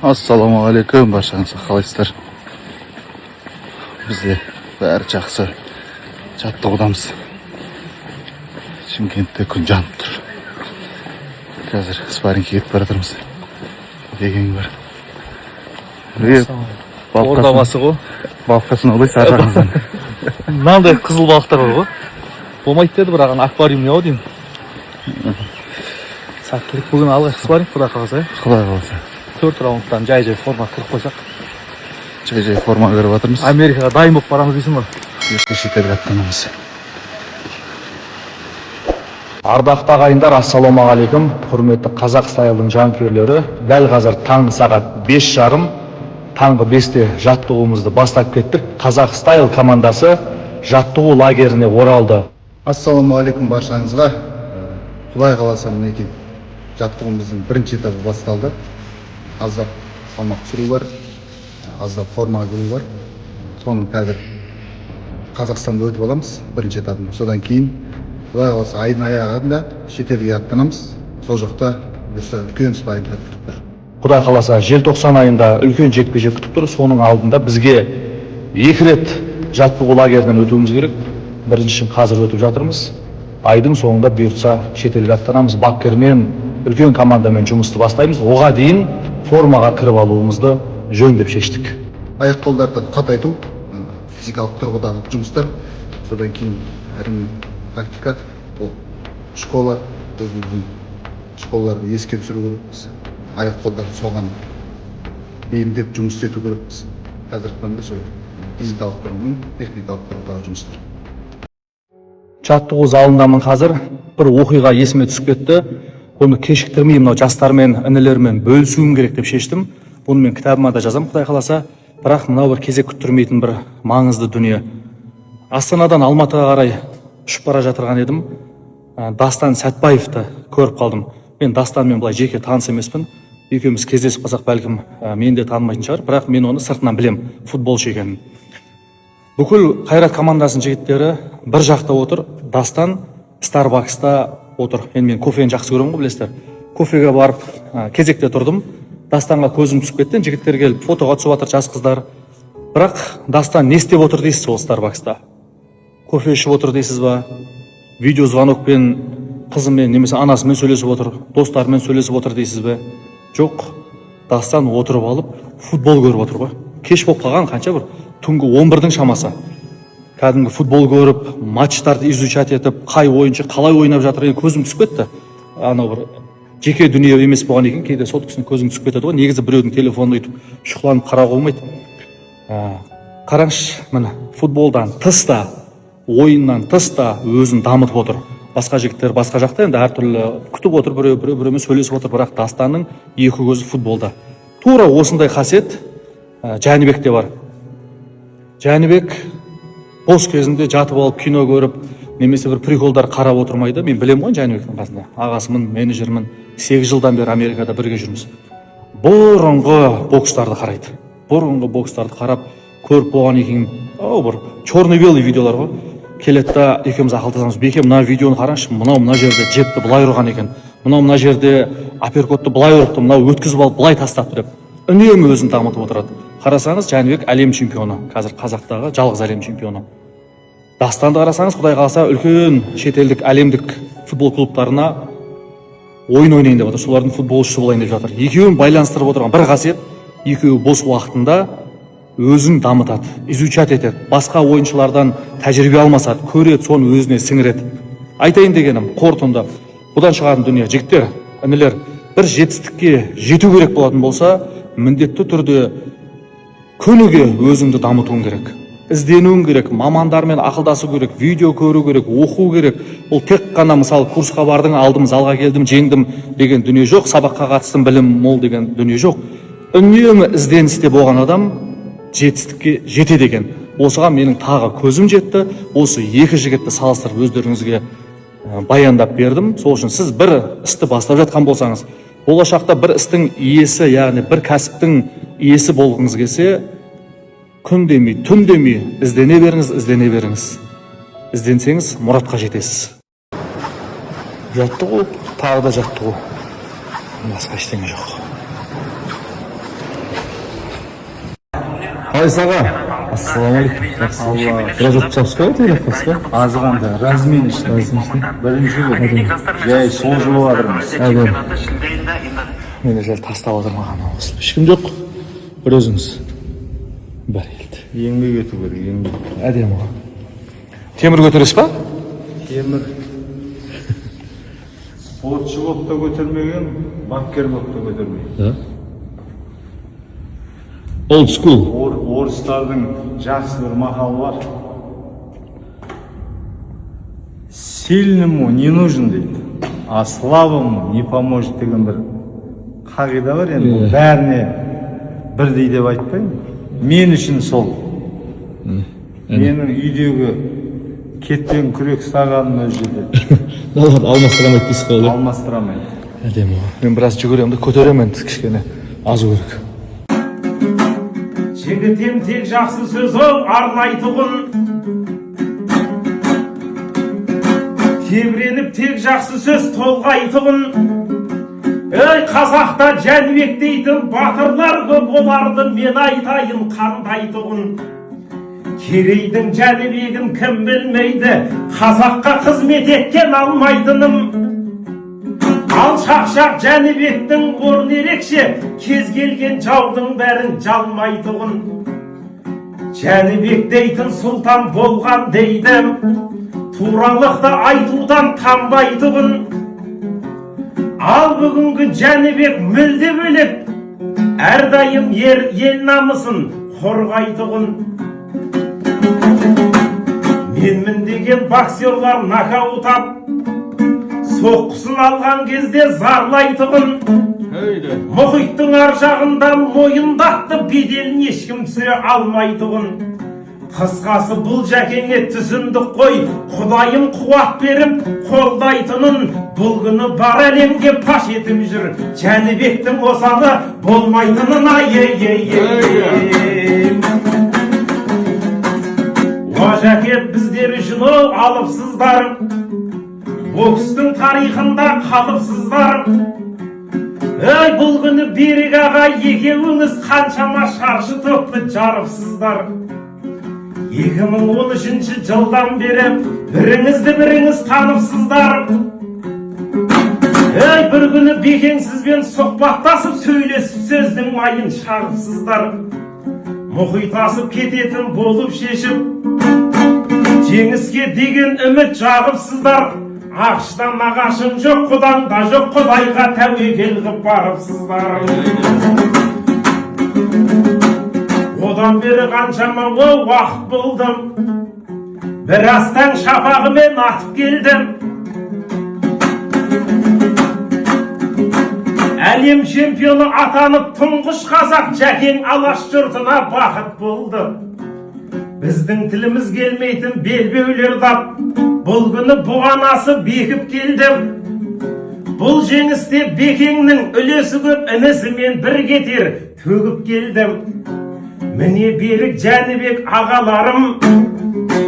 Ассалаумағалейкум, баршаңызға қалайсыздар? Бізде бәрі жақсы, жаттығудамыз. Шымкентте күн жанып тұр. Қазір спаррингке кетіп бара жатырмыз. Деген бар. Ордабасы ғой. Балыққасын олайсыз ар жағыңыздан. Мынандай қызыл балықтар бар ғой. Болмайды деді, бірақ аквариум не ау деймін. Сәттілік бүгін алғашқы спарринг, құдай қаласа. Құдай қаласа. 4 раундтан жай форма кіріп қойсақ. Жай форма кіріп жатырмыз. Америкаға дайын болып барамыз дейсің ғой. Ескі шетелге аттанамыз. Ардақты ағайындар, ассалаумағалейкум. Құрметті қазақ стайлдың жанкүйерлері, дәл қазір таңғы сағат 5:30, таңғы 5-те жаттығуымызды бастап кеттік. Қазақ стайл командасы жаттығу лагеріне оралды. Ассалаумағалейкум баршаңызға. Құдай қаласа мінекей жаттығуымыздың бірінші этабы басталды. Аздап салмақ түсіру бар, аздап формаға кіру бар. Соның қазір Қазақстанда өтіп аламыз бірінші этабын. Содан кейін Құдай қаласа айдың аяғында шетелге аттанамыз. Сол жақта бізді үлкен спарринг күтіп тұр. Құдай қаласа желтоқсан айында үлкен жекпе-жек күтіп тұр. Соның алдында бізге 2 рет жаттығу лагерінен өтуіміз керек. Біріншісін қазір өтіп жатырмыз. Айдың соңында бұйыртса шетелге аттанамыз. Бапкермен үлкен командамен жұмысты бастаймыз. Оға дейін формаға кіріп алуымызды жөн деп шештік. Аяқ қолдарды қатайту, физикалық тұрғыдағы жұмыстар. Содан кейін әрине практика, ол школа, өзіміздің школаларды еске түсіру керекпіз. Аяқ қолдарды соған бейімдеп жұмыс ету керекпіз. Қазіргі таңда сол физикалық тұрғының, техникалық тұрғыдағы жұмыстар. Жаттығу залындамын қазір. Бір оқиға есіме түсіп кетті. Оны кешіктірмей мынау жастармен, інілермен бөлісуім керек деп шештім. Бұны мен кітабыма да жазам, Құдай қаласа. Бірақ мынау бір кезек күттірмейтін бір маңызды дүние. Астанадан Алматыға қарай ұшып бара жатырған едім. Дастан Сәтбаевты көріп қалдым. Мен Дастанмен былай жеке таныс емеспін. Екеуміз кездесіп қалсақ бәлкім мен де танымайтын шығар, бірақ мен оны сыртынан білем, футболшы екенін. Бүкіл Қайрат командасының жігіттері бір жақта отыр. Дастан Старбакста отыр. Мен кофені жақсы көремін ғой, білесіздер. Кофеге барып кезекте тұрдым. Дастанға көзім түсіп кетті. Жігіттер келіп фотоға түсіп жатыр, жас қыздар. Бірақ Дастан не істеп отыр дейсіз ол Старбакста? Кофе ішіп отыр дейсіз ба? Видео звонокпен қызымен немесе анасымен сөйлесіп отыр, достарымен сөйлесіп отыр дейсіз бе? Жоқ. Дастан отырып алып футбол көріп отыр ғой. Кеш болып қалған, қанша бір түнгі 11-дің шамасы. Кәдімгі футбол көріп, матчтарды изучать етіп, қай ойыншы қалай ойнап жатыр, көзім түсіп кетті. Анау бір жеке дүние емес болған екен, кейде сол кісінің көзің түсіп кетеді ғой. Негізі біреудің телефонын өйтіп шұқыланып қарауға болмайды. Қараңызшы, міне футболдан тыста, ойыннан тыста өзін дамытып отыр. Басқа жігіттер басқа жақта енді әртүрлі күтіп отыр, біреумен сөйлесіп отыр, бірақ Дастанның екі көзі футболда. Тура осындай қасиет Жәнібекте бар. Жәнібек бос кезінде жатып алып кино көріп, немесе бір приколдар қарап отырмайды. Мен білем ғой Жәнібектің қасында. Ағасымын, менеджермін. 8 жылдан бері Америкада бірге жүрміз. Бұрынғы бокстарды қарайды. Бұрынғы бокстарды қарап көріп болған екен. Бір черно-белый видеолар ғой. Келеді да екеуміз ақылдасамыз. Беке, мына видеоны қараңызшы. Мына жерде джебті былай ұрған екен. Мына жерде апперкотты былай ұрыпты, мынау өткізіп алып былай тастапты деп. Үнемі өзін дамытып отырады. Қарасаңыз, Жәнібек әлем чемпионы. Қазір Қазақтағы жалғыз әлем чемпионы. Дастанды қарасаңыз, Құдай қаласа үлкен шетелдік әлемдік футбол клубтарына ойын ойнайын деп отыр. Солардың футболшысы болайын деп жатыр. Екеуін байланыстырып отырған бір қасиет, екеуі бос уақытында өзін дамытады, изучать етеді. Басқа ойыншылардан тәжірибе алмасады, көреді, соны өзіне сіңіреді. Айтайын дегенім, қорытынды бұдан шығатын дүние, жігіттер, інілер, бір жетістікке жету керек болатын болса, міндетті түрде күніге өзіңді дамытуың керек. Ізденуің керек, мамандармен ақылдасу керек, видео көру керек, оқу керек. Ол тек қана мысалы курсқа бардың, алдым, залға келдім, жеңдім деген дүние жоқ, сабаққа қатыстым, білім мол деген дүние жоқ. Үнемі ізденісте болған адам жетістікке жетеді екен. Осыған менің тағы көзім жетті. Осы екі жігітті салыстырып өздеріңізге баяндап бердім. Сол үшін сіз бір істі бастап жатқан болсаңыз, болашақта бір істің иесі, яғни бір кәсіптің иесі болғыңыз келсе, күн демей, түн демей іздене беріңіз. Ізденсеңіз мұратқа жетесіз. Жаттығу, тағы да жаттығу. Басқа ештеңе жоқ. Қайсы аға? Ассалаумағалейкум. Біраз өтіп шығыпсыз ғой, телефонсыз ба? Азғанда размен ішті. Бірінші жыл жай сол жылы жатырмыз. Мені жай тастап отырмаған осы. Ешкім жоқ. Бір өзіңіз. Бәрекелді. Еңбек ету керек, еңбек. Әдемі ғой. Темір көтересіз ба? Темір спортшы болып та көтермеген, бапкер болып та көтермеген. Old school. Орыстардың жақсы бір мақалы бар. Сильному не нужен дейді, а слабому не поможет деген бір қағида бар. Енді бәріне бірдей деп айтпаймын. Мен үшін сол. Менің үйдегі кетпен күрек сағаным өзі жетеді. Алмастырамайды дейсіз ғой. Алмастырамайды. Әдемі ғой. Мен біраз жүгіремін де көтеремін кішкене азу керек. Жігітем тек жақсы сөз ол арнайтұғын, тебіреніп тек жақсы сөз толғайтұғын. Ей қазақта Жәнібек дейтін батырлар көп оларды мен айтайын қандайтұғын. Керейдің Жәнібегін кім білмейді, қазаққа қызмет еткен алмайтыным. Ал шақшақ Жәнібектің орны ерекше, кез келген жаудың бәрін жалмайтұғын. Жәнібек дейтін сұлтан болған дейдім, туралықты айтудан танбайтұғын. Ал бүгінгі Жәнібек мүлде бөлек, әрдайым ел намысын қорғайтұғын. Менмін деген боксерлар нокаутап, соққысын алған кезде зарлайтұғын. Мұхиттың ар жағында мойындатты беделін ешкім түсіре алмайтұғын. Қысқасы бұл жәкеңе түсіндік қой, Құдайым қуат беріп қолдайтынын. Бұл күні бар әлемге паш етіп жүр, Жәнібектің осалы болмайтынын. О жәке, біздер үшін ол алыпсыздар, бокстың тарихында қалыпсыздар. Ей, бұл күні Берік аға екеуіңіз қаншама шаршы топты жарыпсыздар. 2013 жылдан бері біріңізді біріңіз таныпсыздар. Ей, бір күні Бекеңсізбен сұхбаттасып сөйлесіп сөздің майын шағыпсыздар. Мұхит асып кететін болып шешіп, жеңіске деген үміт жағыпсыздар. Ақшыдан нағашың жоқ, құдаңда жоқ, Құдайға тәуекел қып барыпсыздар. Одан бері қаншама уақыт болдым, бір астан шапағымен атып келдім. Әлем чемпионы атанып тұңғыш қазақ жәкең алаш жұртына бақыт болды. Біздің тіліміз келмейтін белбеулер дап, бұл күні бұғанасы бекіп келдім. Бұл жеңісте Бекеңнің үлесі көп, інісімен бір кетер төгіп келдім. Міне Берік Жәнібек ағаларым,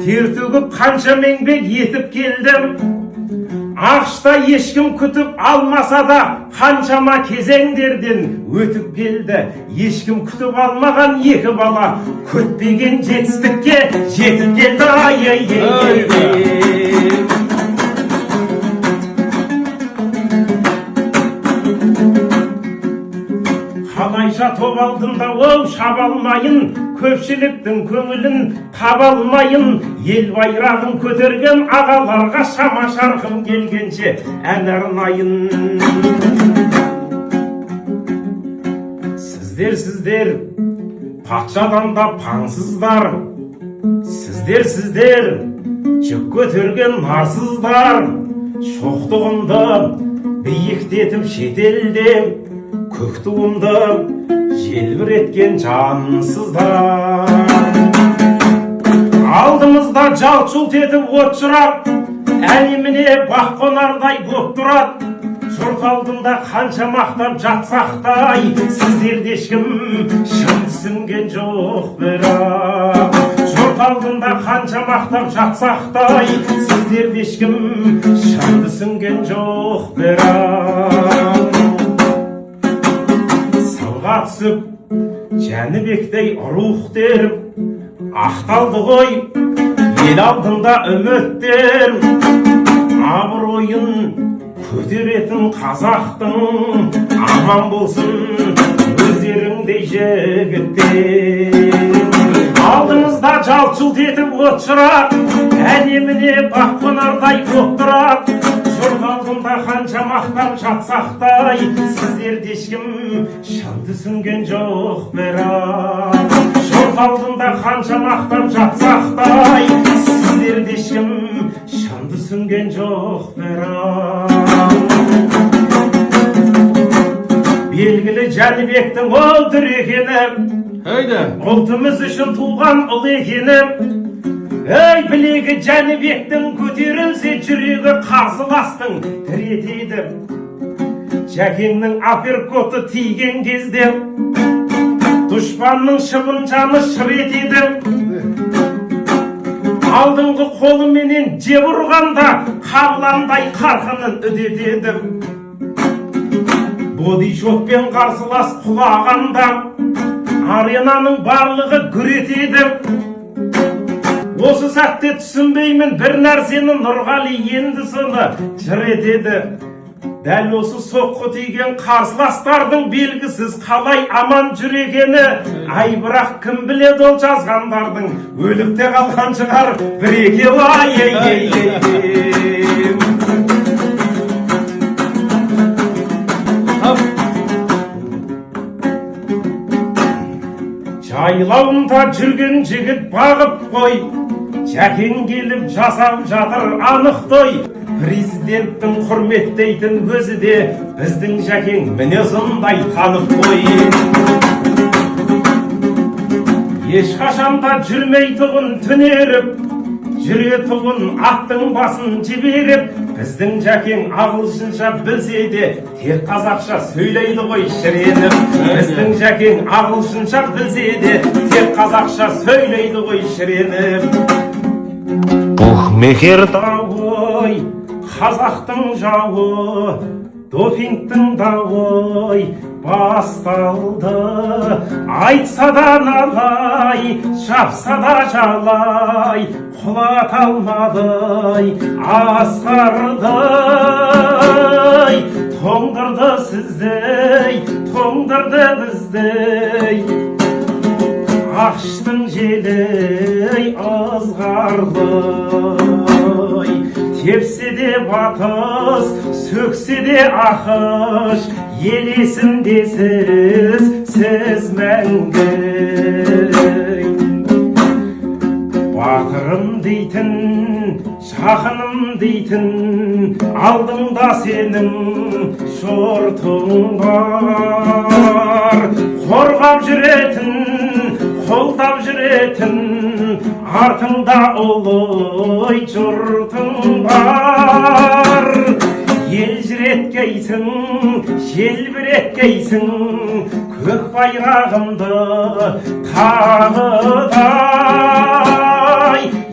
тер төгіп қанша еңбек етіп келдім. Ақшта ешкім күтіп алмаса да, қаншама кезеңдерден өтіп келді. Ешкім күтіп алмаған екі бала, күтпеген жетістікке жетіп келді. Қалайша топ алдында оу шаба алмайын, көпшіліктің көңілін таба алмайын. Ел байрағын көтерген ағаларға шама шарқым келгенше ән арнайын. Сіздер патшадан да паңсыздар, сіздер жүк көтерген нарсыздар. Шоқтығымды биіктетіп шетелде, көк туымды желбіреткен жансыздар. Алдымызда жалт-жұлт етіп от жырап, әлеміне бақ қонардай боп тұрады. Жұрт алдында қанша мақтап жатсақтай, сіздерде ешкім шын түсінген жоқ бірақ. Жұрт алдында қанша мақтап жатсақтай, сіздерде ешкім шын түсінген жоқ бірақ. Сынға түсіп Жәнібектей рух ақталды ғой ел алдында үміттер, абыройын көтеретін қазақтың аман болсын өздеріңдей жігіттер. Алдыңызда жалт-жұлт етіп от шырақ, әлеміне бақ қонардай боп тұрады. Жұрт алдында қанша мақтап жатсақтай, сіздерді ешкім шын түсінген жоқ бірақ. Жұрт алдында қанша мақтап жатсақтай, сіздерді ешкім шын түсінген жоқ бірақ. Белгілі Жәнібектің ол дүр екені, ұлтымыз үшін туған ұл екені. Ей, білегі Жәнібектің көтерілсе жүрегі қарсыластың тіретеді. Жәкеңнің апперкоты тиген кезде дұшпанның шыбын жаны шыр етеді. Алдыңғы қолыменен жеп ұрғанда қабыландай қарқынын үдетеді. Бодишотпен қарсылас құлағанда аренаның барлығы гүр етеді. Осы сәтте түсінбеймін бір нәрсені, Нұрғали енді соны жыр етеді. Дәл осы соққы тиген қарсыластардың белгісіз қалай аман жүр екені. Ай, бірақ кім біледі ол жазғандардың, өлікте қалған шығар бір екеуі. Жайлауында жүрген жігіт бағып қой, Жәкең келіп жасап жатыр анық той. Президенттің құрметтейтін өзі де біздің Жәкең міне сондай танып қой. Ешқашанда жүрмей тұғын түнеріп, жүретұғын аттың басын жіберіп. Біздің Жәкең ағылшынша білсе де тек қазақша сөйлейді ғой шіреніп. Біздің Жәкең ағылшынша білсе де тек қазақша сөйлейді ғой шіреніп. Бұхмекер дауы, қазақтың жауы, допингтің дауы басталды. Айтса да налай, шапса да жалай, құлата алмады асқарды. Тоңдырды сіздей, тоңдырды біздей, ақштың желей ызғарлы. Тепсе де батыс, сөксе де ақш, ел есінде сіз мәңгі. Батырым дейтін, жақыным дейтін, алдыңда сенің жұртың бар. Қорғап жүретін, қолдап жүретін, артыңда ұлы жұртың бар. Ел жүреткейсің, желбіреткейсің, көк байрағымды тағыдай.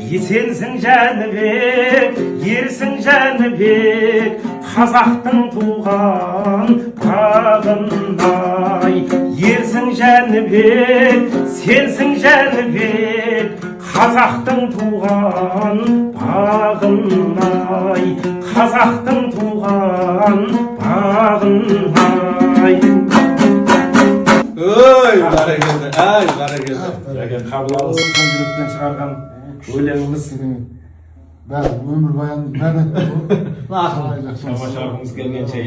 Есенсің Жәнібек, ерсің Жәнібек, қазақтың туған бағындай. Ерсің Жәнібек, сенсің Жәнібек, қазақтың туған бағындай. Қазақтың туған бағындай. Ой, бәрекелді, ай, бәрекелді. Жәкең қабыл алсын, жүректен шығарған өлеңіміз. Бәрі өмір баянды бәрі айтты ғой. Шама шарқымыз келгенше,